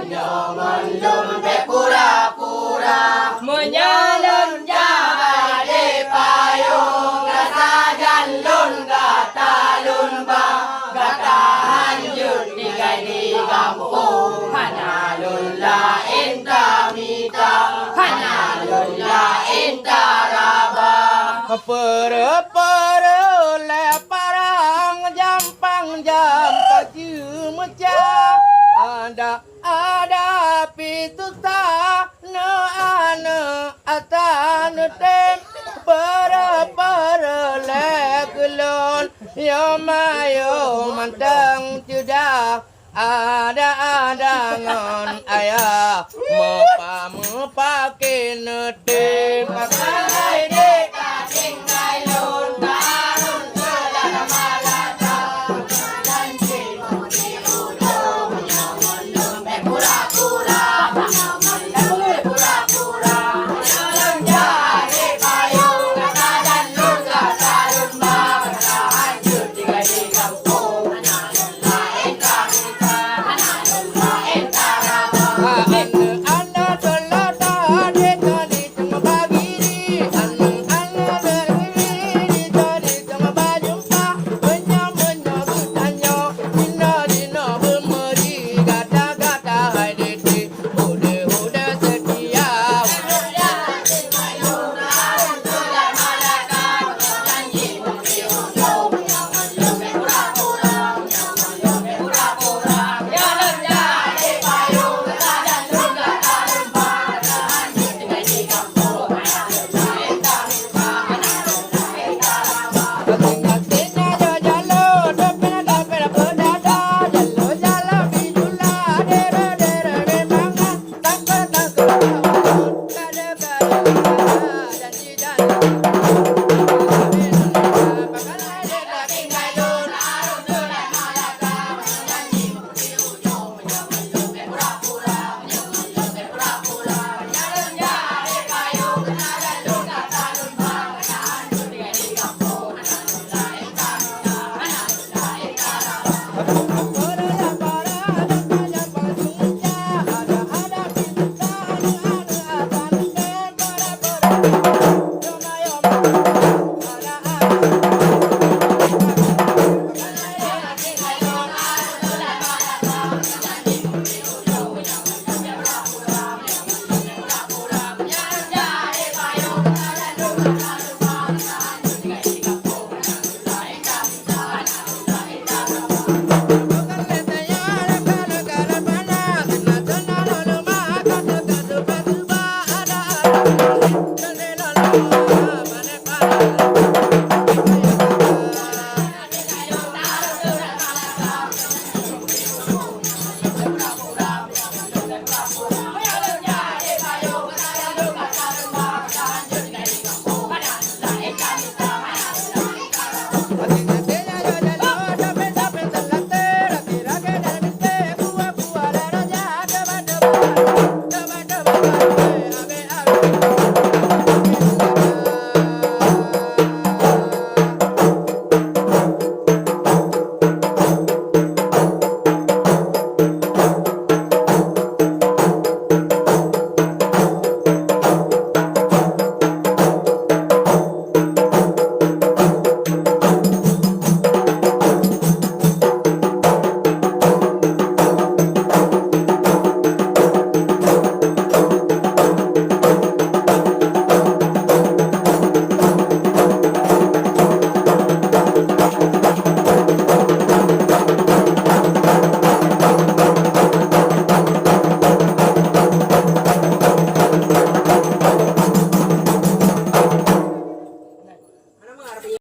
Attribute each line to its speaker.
Speaker 1: Mendung pura-pura menyalun jaga di payung gata jalun gata lumba gata hanjut di kampung hanalun la inta mita hanalun la inta raba pere-pere le parang jampang jam kaju mecah ada pituta no ane atane tem para lekulon yo mayo mantang tidak ada ngon ayah mau pakai netem